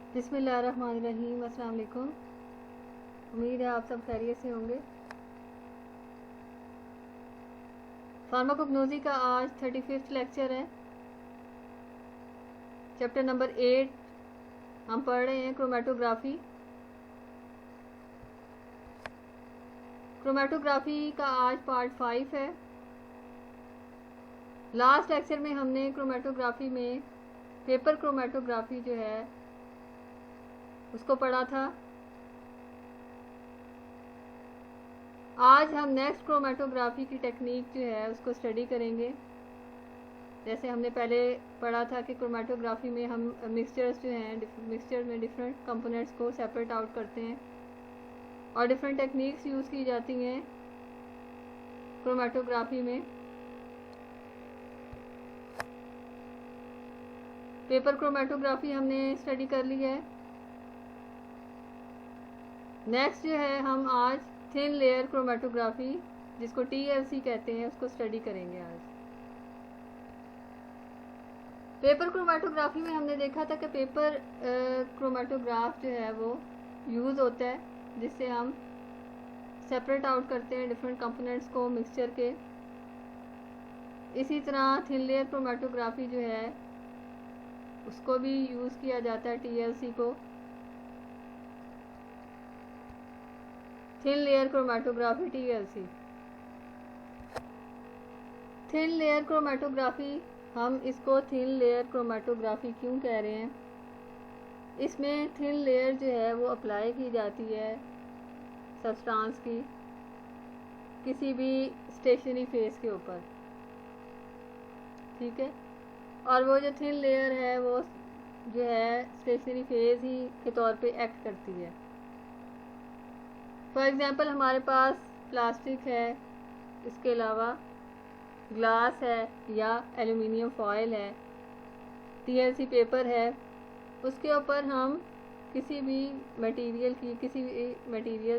बिस्मिल्लाहिर्रहमानिर्रहीम। अस्सलाम वालेकुम। उम्मीद है आप सब खैरियत से होंगे। फार्माकोग्नोसी का आज 35वां लेक्चर है। चैप्टर नंबर 8 हम पढ़ रहे हैं क्रोमेटोग्राफी। क्रोमेटोग्राफी का आज पार्ट 5 है। लास्ट लेक्चर में हमने क्रोमेटोग्राफी में पेपर क्रोमेटोग्राफी जो है उसको पढ़ा था। आज हम नेक्स्ट क्रोमेटोग्राफी की टेक्निक जो है उसको स्टडी करेंगे। जैसे हमने पहले पढ़ा था कि क्रोमेटोग्राफी में हम मिक्सचर्स जो हैं मिक्सचर में डिफरेंट कंपोनेंट्स को सेपरेट आउट करते हैं और डिफरेंट टेक्निक्स यूज़ की जाती हैं क्रोमेटोग्राफी में। पेपर क्रोमेटोग्राफी हमने स्टडी कर ली है। नेक्स्ट जो है हम आज थिन लेयर क्रोमेटोग्राफी जिसको TLC कहते हैं उसको स्टडी करेंगे आज। पेपर क्रोमेटोग्राफी में हमने देखा था कि पेपर क्रोमेटोग्राफ जो है वो यूज़ होता है जिससे हम सेपरेट आउट करते हैं डिफरेंट कंपोनेंट्स को मिक्सचर के। इसी तरह थिन लेयर क्रोमेटोग्राफी जो है उसको भी यूज़ किया जाता है TLC को। Thin layer chromatography TLC। Thin layer chromatography हम इसको थिन लेयर क्रोमेटोग्राफी क्यों कह रहे हैं? इसमें थिन लेयर जो है वो अप्लाई की जाती है सब्सटेंस की किसी भी स्टेशनरी फेस के ऊपर, ठीक है। और वो जो थिन लेयर है वो जो है स्टेशनरी फेस ही के तौर पे एक्ट करती है। फॉर एग्जांपल हमारे पास प्लास्टिक है, इसके अलावा ग्लास है या एल्युमिनियम फॉयल है, TLC पेपर है, उसके ऊपर हम किसी भी मटेरियल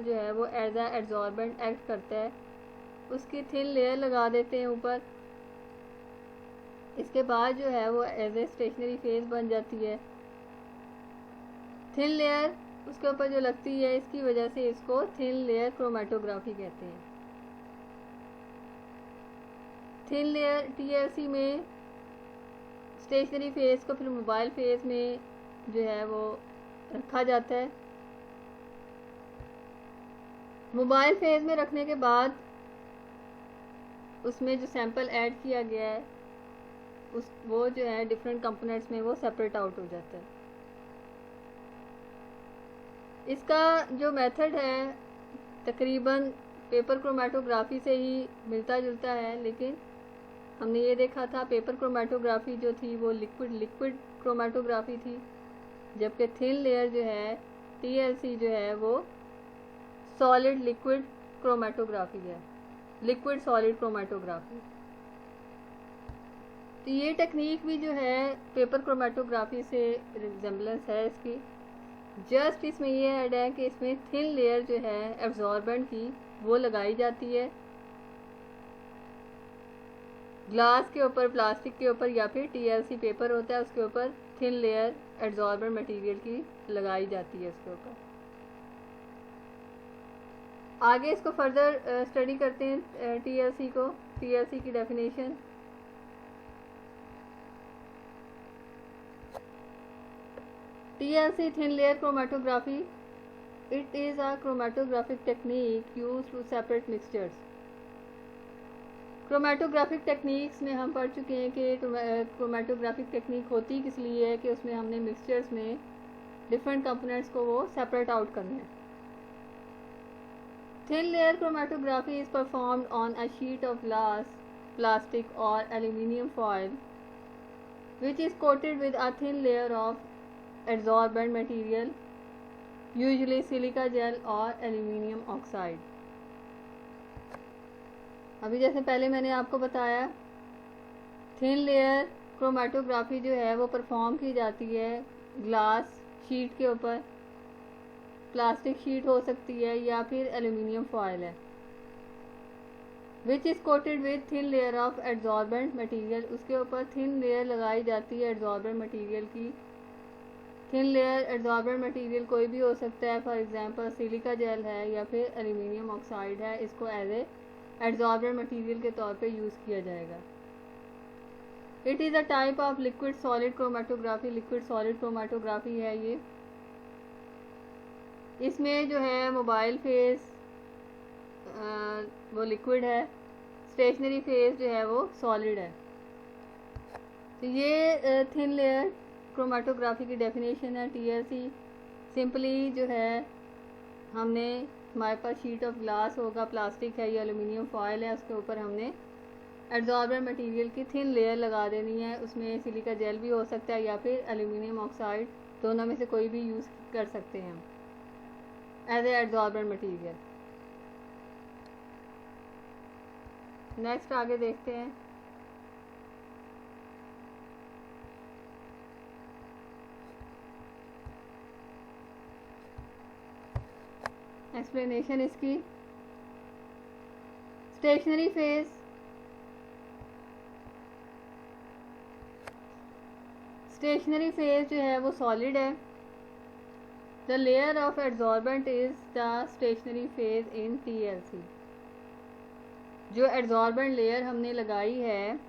जो है वो एज अ एब्जॉर्बेंट एक्ट करता है, उसकी थिन लेयर लगा देते हैं ऊपर। इसके बाद जो है वो एज ए स्टेशनरी फेस बन जाती है। थिन लेयर उसके ऊपर जो लगती है इसकी वजह से इसको थिन लेयर क्रोमेटोग्राफी कहते हैं। थिन लेयर TLC में स्टेशनरी फेस को फिर मोबाइल फेस में जो है वो रखा जाता है। मोबाइल फेस में रखने के बाद उसमें जो सैंपल ऐड किया गया है वो जो है डिफरेंट कंपोनेंट्स में वो सेपरेट आउट हो जाता है। इसका जो मेथड है तकरीबन पेपर क्रोमेटोग्राफी से ही मिलता जुलता है, लेकिन हमने ये देखा था पेपर क्रोमेटोग्राफी जो थी वो लिक्विड क्रोमेटोग्राफी थी, जबकि थिन लेयर जो है TLC जो है वो सॉलिड लिक्विड क्रोमेटोग्राफी है, लिक्विड सॉलिड क्रोमेटोग्राफी। तो ये टेक्निक भी जो है पेपर क्रोमेटोग्राफी से रिजेम्बलेंस है इसकी। जस्ट इसमें ये ऐड है कि इसमें थिन लेयर जो है एब्जॉर्बेंट की वो लगाई जाती है ग्लास के ऊपर, प्लास्टिक के ऊपर या फिर TLC पेपर होता है उसके ऊपर थिन लेयर एब्जॉर्बेंट मटेरियल की लगाई जाती है उसके ऊपर। आगे इसको फर्दर स्टडी करते हैं TLC की definition. TLC thin layer chromatography. It is a chromatographic technique used to separate mixtures. Chromatographic techniques में हम पढ़ चुके हैं कि क्रोमेटोग्राफिक टेक्निक होती किस लिए है कि उसमें हमने मिक्सचर्स में डिफरेंट कंपोनेंट्स को वो सेपरेट आउट करना है। Thin layer chromatography is performed on a sheet of glass, plastic और aluminium foil which is coated with a thin layer of adsorbent material, usually silica gel और aluminium oxide. अभी जैसे पहले मैंने आपको बताया थिन लेयर क्रोमेटोग्राफी जो है वो परफॉर्म की जाती है ग्लास शीट के ऊपर, प्लास्टिक शीट हो सकती है या फिर एल्यूमिनियम फॉयल है, which is coated with thin layer of adsorbent material. उसके ऊपर थिन लेयर लगाई जाती है एड्जॉर्बेंट मटीरियल की, थिन लेयर एड्जॉर्बेंट मटेरियल कोई भी हो सकता है, फॉर एग्जांपल सिलिका जेल है या फिर एल्यूमिनियम ऑक्साइड है, इसको एज ए एड्जॉर्बेंट मटेरियल के तौर पे यूज़ किया जाएगा। It is a type of liquid solid chromatography, liquid solid chromatography है ये। इसमें जो है मोबाइल फेस वो लिक्विड है, स्टेशनरी फेस जो है वो सॉलिड है। तो ये थिन लेयर क्रोमेटोग्राफी की डेफिनेशन है। टीएलसी सिंपली जो है हमने, हमारे पास शीट ऑफ ग्लास होगा, प्लास्टिक है या एल्यूमिनियम फॉयल है, उसके ऊपर हमने एड्जॉर्बेंट मटेरियल की थिन लेयर लगा देनी है। उसमें सिलिका जेल भी हो सकता है या फिर एल्यूमिनियम ऑक्साइड, दोनों में से कोई भी यूज़ कर सकते हैं हम as a adsorbent material. Next आगे देखते हैं। एक्सप्लेनेशन इसकी, स्टेशनरी फेज, स्टेशनरी फेज जो है वो सॉलिड है। The layer of adsorbent is the stationary phase in TLC. जो एड्जॉर्बेंट लेयर हमने लगाई है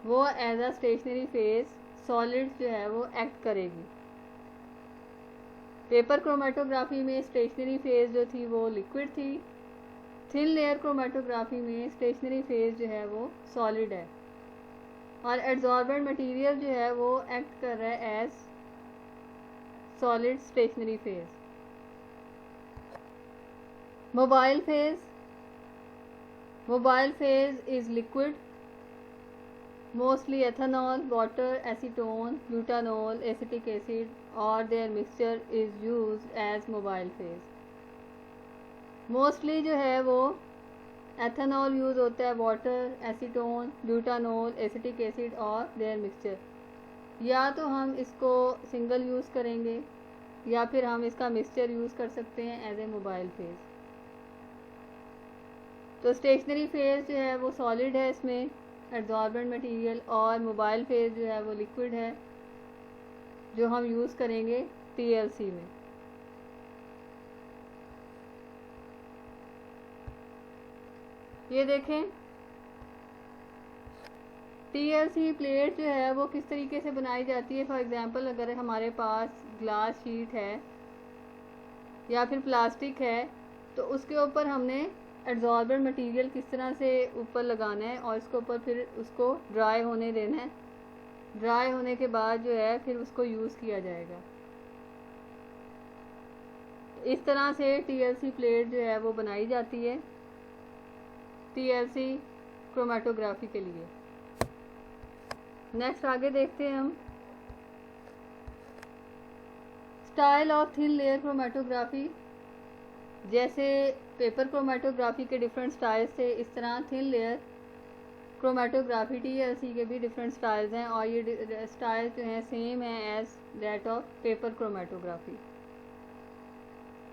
वो as a stationary phase solid जो है वो एक्ट करेगी। पेपर क्रोमेटोग्राफी में स्टेशनरी फेज जो थी वो लिक्विड थी, थिन लेयर क्रोमेटोग्राफी में स्टेशनरी फेज जो है वो सॉलिड है, और एड्जॉर्बेंट मटेरियल जो है वो एक्ट कर रहा है as solid stationary phase. Mobile phase, mobile phase is liquid, mostly ethanol, water, acetone, butanol, acetic acid or their mixture is used as mobile phase. Mostly जो है वो एथेनॉल यूज़ होता है, water, acetone, butanol, acetic acid और there mixture. या तो हम इसको सिंगल यूज़ करेंगे या फिर हम इसका मिक्सचर यूज़ कर सकते हैं एज ए मोबाइल फेज। तो स्टेशनरी फेज जो है वो सॉलिड है इसमें एड्जॉर्बेंट मटेरियल, और मोबाइल फेज जो है वो लिक्विड है जो हम यूज़ करेंगे टीएलसी में। ये देखें टीएलसी प्लेट जो है वो किस तरीके से बनाई जाती है। फॉर एग्जांपल अगर हमारे पास ग्लास शीट है या फिर प्लास्टिक है तो उसके ऊपर हमने एड्जॉर्बेंट मटेरियल किस तरह से ऊपर लगाना है और इसके ऊपर फिर उसको ड्राई होने देना है। ड्राई होने के बाद जो है फिर उसको यूज़ किया जाएगा। इस तरह से टीएलसी प्लेट जो है वो बनाई जाती है टीएलसी क्रोमेटोग्राफी के लिए। नेक्स्ट आगे देखते हैं हम style of thin layer chromatography. जैसे पेपर क्रोमेटोग्राफी के डिफरेंट स्टाइल्स थे, इस तरह थिन लेयर क्रोमेटोग्राफी टीएलसी के भी डिफरेंट स्टाइल्स हैं, और ये स्टाइल जो हैं सेम है as that of paper chromatography.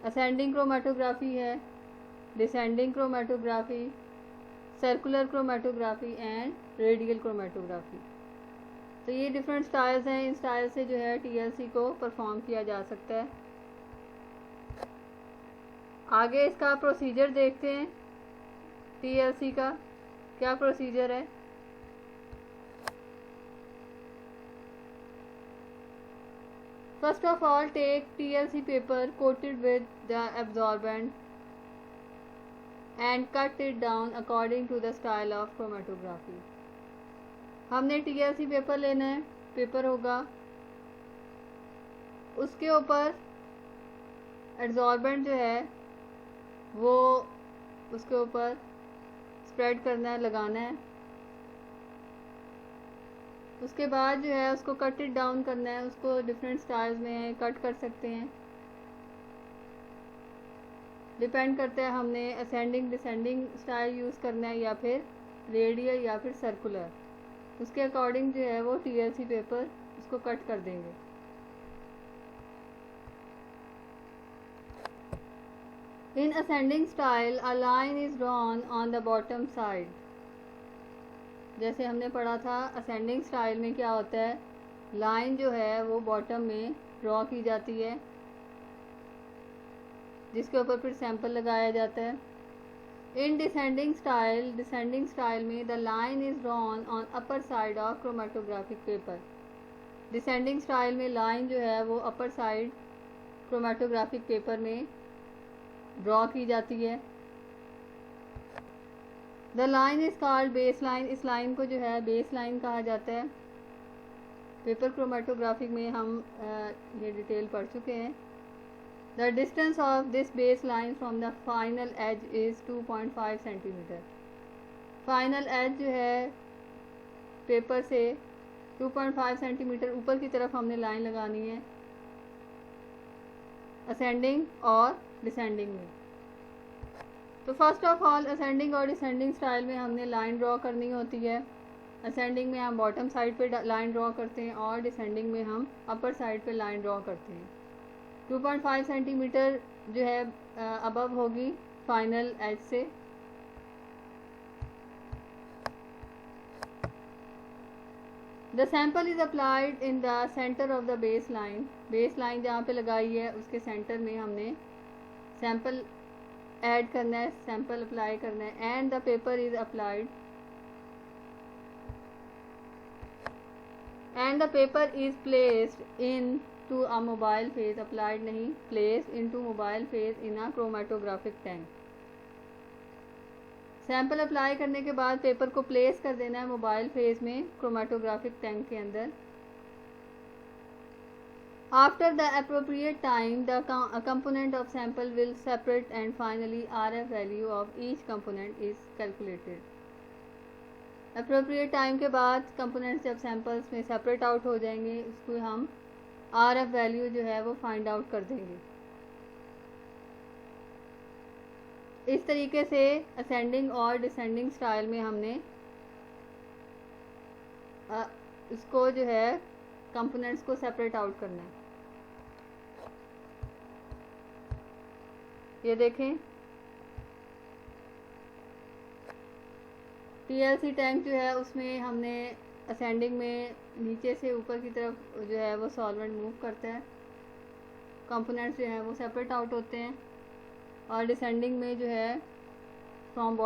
Ascending chromatography है, descending chromatography, circular chromatography and radial chromatography. तो ये डिफरेंट स्टाइल्स हैं, इन स्टाइल से जो है टीएलसी को परफॉर्म किया जा सकता है। आगे इसका प्रोसीजर देखते हैं, टीएलसी का क्या प्रोसीजर है। First of all take TLC paper coated with the absorbent and cut it down according to the style of chromatography. हमने टीएलसी पेपर लेना है, पेपर होगा, उसके ऊपर एब्जॉर्बेंट जो है वो उसके ऊपर स्प्रेड करना है, लगाना है। उसके बाद जो है उसको कट इट डाउन करना है। उसको डिफरेंट स्टाइल्स में कट कर सकते हैं, डिपेंड करता है हमने असेंडिंग डिसेंडिंग स्टाइल यूज़ करना है या फिर रेडियल या फिर सर्कुलर। उसके अकॉर्डिंग जो है वो टीएलसी पेपर उसको कट कर देंगे। In ascending style, a line is drawn on the bottom side. जैसे हमने पढ़ा था असेंडिंग स्टाइल में क्या होता है, लाइन जो है वो बॉटम में ड्रॉ की जाती है, जिसके ऊपर फिर सैंपल लगाया जाता है। इन डिसेंडिंग स्टाइल में the line is drawn on upper side of chromatographic paper. Descending style में लाइन जो है वो अपर साइड क्रोमेटोग्राफिक पेपर में ड्रॉ की जाती है। The line is called base line. इस लाइन को जो है बेस लाइन कहा जाता है। पेपर क्रोमेटोग्राफिक में हम ये डिटेल पढ़ चुके हैं। The distance of this base line from the final edge is 2.5 centimetre. Final edge जो है पेपर से 2.5 सेंटीमीटर ऊपर की तरफ हमने लाइन लगानी है, असेंडिंग और डिसेंडिंग में। तो फर्स्ट ऑफ ऑल असेंडिंग और डिसेंडिंग स्टाइल में हमने लाइन ड्रॉ करनी होती है। असेंडिंग में हम बॉटम साइड पे लाइन ड्रॉ करते हैं और डिसेंडिंग में हम अपर साइड पे लाइन ड्रॉ करते हैं। 2.5 सेंटीमीटर जो है अबव होगी फाइनल एज से। The sample is applied in the centre of the base line. Base line जहाँ पे लगाई है उसके सेंटर में हमने सैंपल ऐड करना है, सैंपल अप्लाई करना है। And the paper is applied and the paper is placed into a mobile phase. Applied नहीं, placed into mobile phase in a chromatographic tank. Sample apply करने के बाद paper को place कर देना है मोबाइल फेज में chromatographic tank के अंदर। After the appropriate time the component of sample will separate and finally RF value of each component is calculated. Appropriate time के बाद कंपोनेंट्स जब सैंपल्स में सेपरेट आउट हो जाएंगे उसको हम RF वैल्यू जो है वो फाइंड आउट कर देंगे। इस तरीके से असेंडिंग और डिसेंडिंग स्टाइल में हमने इसको जो है कंपोनेंट्स को सेपरेट आउट करना है। ये देखें TLC टैंक जो है उसमें हमने असेंडिंग में नीचे से ऊपर की तरफ जो है वो सॉल्वेंट मूव करता है, कंपोनेंट्स जो हैं वो सेपरेट आउट होते हैं। और डिसेंडिंग में जो है फ्रॉम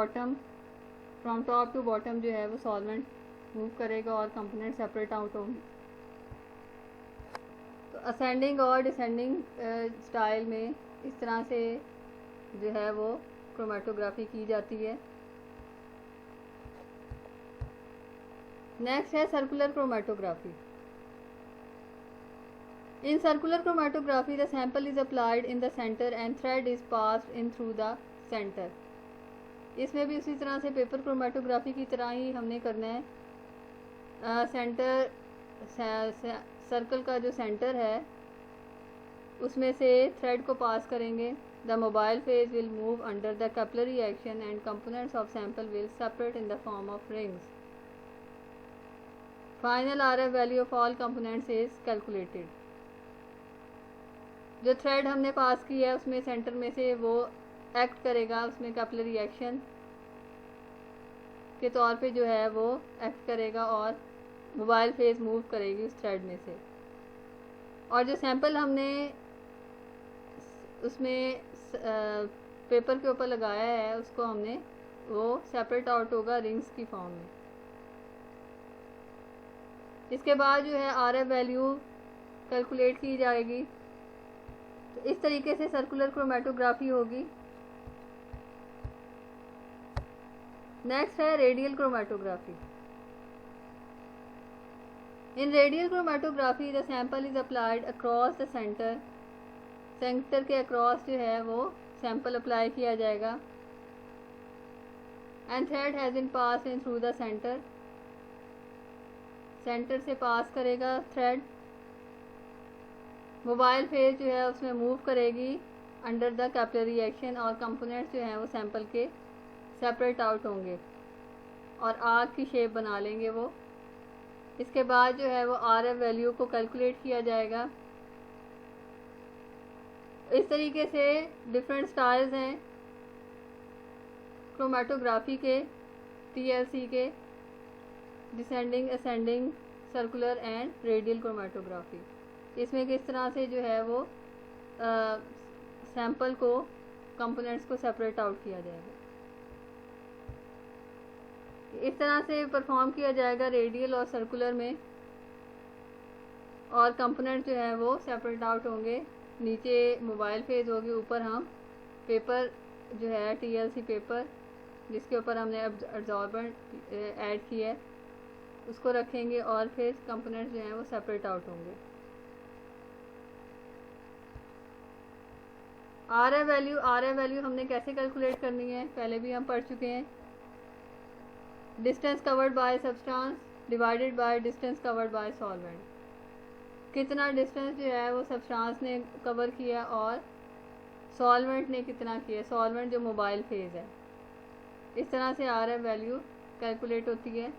टॉप टू बॉटम जो है वो सॉल्वेंट मूव करेगा और कंपोनेंट सेपरेट आउट होंगे। तो असेंडिंग और डिसेंडिंग स्टाइल में इस तरह से जो है वो क्रोमेटोग्राफी की जाती है। नेक्स्ट है circular chromatography. In circular chromatography the sample is applied in the centre and thread is passed in through the centre. इसमें भी उसी तरह से पेपर क्रोमेटोग्राफी की तरह ही हमने करना है। सर्कल का जो सेंटर है उसमें से थ्रेड को पास करेंगे। The mobile phase will move under the capillary action and components of sample will separate in the form of rings. Final RF value of all components is calculated. जो thread हमने पास किया है उसमें सेंटर में से वो एक्ट करेगा, उसमें कैपिलरी एक्शन के तौर पे जो है वो एक्ट करेगा और मोबाइल फेज मूव करेगी उस थ्रेड में से। और जो सैंपल हमने उसमें पेपर के ऊपर लगाया है उसको हमने वो सेपरेट आउट होगा रिंग्स की फॉर्म में। इसके बाद जो है RF वैल्यू कैलकुलेट की जाएगी। तो इस तरीके से सर्कुलर क्रोमेटोग्राफी होगी। नेक्स्ट है radial chromatography. In radial chromatography the sample is applied across the centre. Centre के अक्रॉस जो है वो सैंपल अप्लाई किया जाएगा। And thread has been pass in through the centre. Centre से पास करेगा थ्रेड। मोबाइल फेज जो है उसमें मूव करेगी अंडर द कैपिलरी एक्शन और कंपोनेंट्स जो हैं वो सैंपल के सेपरेट आउट होंगे और आर्क की शेप बना लेंगे वो। इसके बाद जो है वो RF वैल्यू को कैलकुलेट किया जाएगा। इस तरीके से डिफरेंट स्टाइल्स हैं क्रोमेटोग्राफी के, TLC के, descending, ascending, circular and radial chromatography. इसमें किस तरह से जो है वो सैंपल को, कंपोनेंट्स को सेपरेट आउट किया जाएगा। इस तरह से परफॉर्म किया जाएगा रेडियल और सर्कुलर में, और कंपोनेंट जो है वो सेपरेट आउट होंगे। नीचे मोबाइल फेज होगी, ऊपर हम पेपर जो है TLC पेपर जिसके ऊपर हमने एब्जॉर्बेंट ऐड किया है उसको रखेंगे, और फिर कंपोनेंट्स जो हैं वो सेपरेट आउट होंगे। आर वैल्यू हमने कैसे कैलकुलेट करनी है पहले भी हम पढ़ चुके हैं। Distance covered by substance divided by distance covered by solvent. कितना डिस्टेंस जो है वो सब्सटेंस ने कवर किया और सॉल्वेंट ने कितना किया, सॉल्वेंट जो मोबाइल फेज है। इस तरह से RF वैल्यू कैलकुलेट होती है,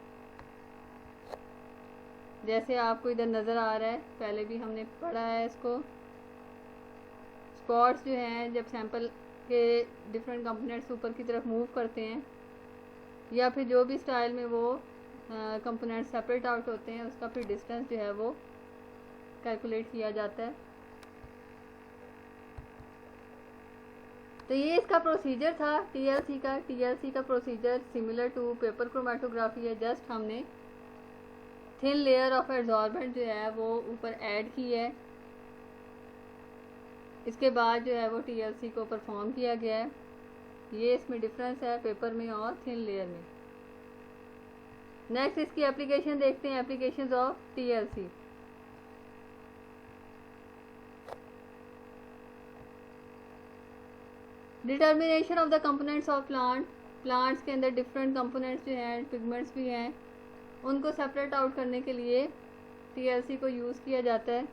जैसे आपको इधर नज़र आ रहा है, पहले भी हमने पढ़ा है इसको। स्पॉट्स जो हैं जब सैंपल के डिफरेंट कंपोनेंट्स ऊपर की तरफ मूव करते हैं, या फिर जो भी स्टाइल में वो कंपोनेंट सेपरेट आउट होते हैं, उसका फिर डिस्टेंस जो है वो कैलकुलेट किया जाता है। तो ये इसका प्रोसीजर था TLC का procedure similar to paper chromatography है। जस्ट हमने थिन लेयर ऑफ एब्जॉर्बेंट जो है वो ऊपर ऐड की है, इसके बाद जो है वो TLC को परफॉर्म किया गया है। ये इसमें डिफरेंस है पेपर में और थिन लेयर में। नेक्स्ट इसकी एप्लीकेशन देखते हैं, applications of TLC। Determination of the components of plants के अंदर डिफरेंट कंपोनेंट्स जो हैं, पिगमेंट्स भी हैं, उनको सेपरेट आउट करने के लिए TLC को यूज़ किया जाता है।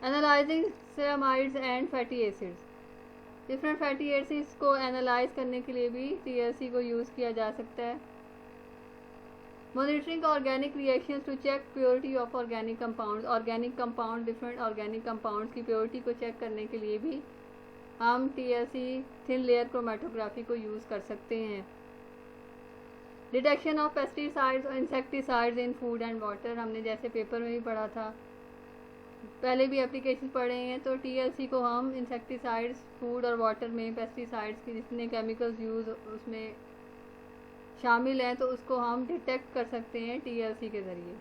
Analysing ceramides and fatty acids, different fatty acids को एनालाइज करने के लिए भी TLC को यूज़ किया जा सकता है। Monitoring organic reactions to check purity of organic compound different organic compounds की प्योरिटी को चेक करने के लिए भी हम TLC थिन लेयर क्रोमेटोग्राफी को यूज़ कर सकते हैं। डिटेक्शन ऑफ पेस्टिसाइड्स और insecticides in food and water, हमने जैसे पेपर में भी पढ़ा था, पहले भी एप्लीकेशन पढ़े हैं। तो TLC को हम इंसेक्टिसाइड्स फूड और वाटर में, पेस्टिसाइड्स के जितने केमिकल्स यूज़ उसमें शामिल हैं, तो उसको हम डिटेक्ट कर सकते हैं TLC के ज़रिए।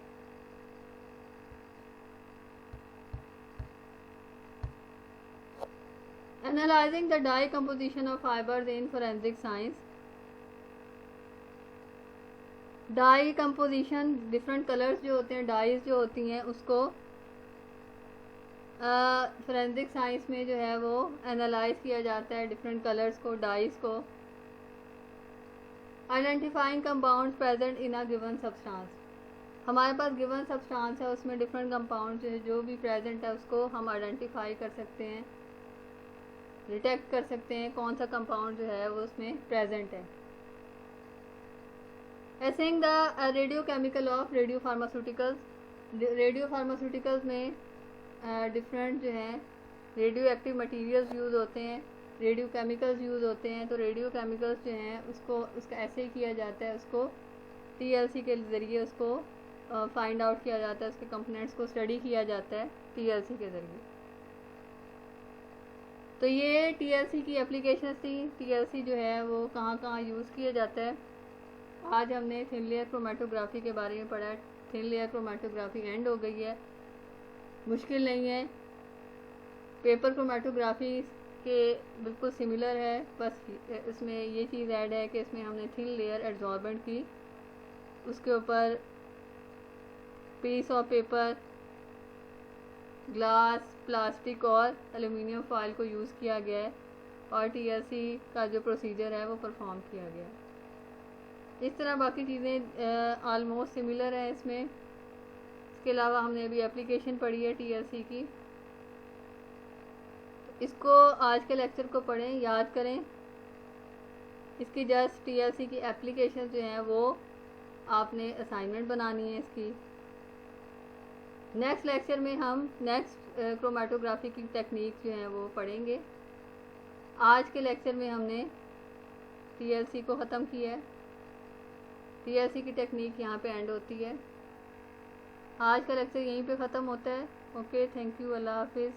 Analysing the dye composition of fibres in forensic science, dye composition, different colours जो होते हैं, डाइज जो होती हैं, उसको फोरेंसिक साइंस में जो है वो एनालाइज किया जाता है, डिफरेंट कलर्स को, डाइज को। Identifying compounds present in a given substance, हमारे पास गिवन सब्सटेंस है, उसमें डिफरेंट कंपाउंड्स जो भी प्रेजेंट है उसको हम आइडेंटिफाई कर सकते हैं, डिटेक्ट कर सकते हैं कौन सा कंपाउंड जो है वो उसमें प्रेजेंट है। Essaying the radio chemical of radio pharmaceuticals में डिफरेंट जो हैं रेडियो एक्टिव मटीरियल्स यूज़ होते हैं, रेडियो केमिकल्स यूज़ होते हैं। तो रेडियो केमिकल्स जो हैं उसका ऐसे किया जाता है, उसको TLC के ज़रिए उसको फाइंड आउट किया जाता है, उसके कंपोनेंट्स को स्टडी किया जाता है TLC के ज़रिए। तो ये TLC की एप्लीकेशन थी। TLC जो है वो कहाँ कहाँ यूज़ किया जाता है। आज हमने थिन लेयर क्रोमेटोग्राफी के बारे में पढ़ा। थिन लेयर क्रोमेटोग्राफी एंड हो गई है, मुश्किल नहीं है। पेपर क्रोमेटोग्राफी के बिल्कुल सिमिलर है, बस इसमें ये चीज़ ऐड है कि इसमें हमने थिन लेयर एब्जॉर्बेंट की, उसके ऊपर piece of paper, glass, plastic और एल्युमिनियम फॉयल को यूज़ किया गया है, और TLC का जो प्रोसीजर है वो परफॉर्म किया गया है। इस तरह बाकी चीज़ें ऑलमोस्ट सिमिलर है इसमें। इसके अलावा हमने अभी एप्लीकेशन पढ़ी है TLC की। इसको आज के लेक्चर को पढ़ें, याद करें। इसकी जस्ट TLC की एप्लीकेशन जो हैं वो आपने असाइनमेंट बनानी है इसकी। नेक्स्ट लेक्चर में हम नेक्स्ट क्रोमेटोग्राफी की टेक्निक जो हैं वो पढ़ेंगे। आज के लेक्चर में हमने TLC को ख़त्म किया है। TLC की टेक्निक यहाँ पे एंड होती है। आज का लेक्चर यहीं पे ख़त्म होता है। ओके, थैंक यू, अल्लाह हाफिज़।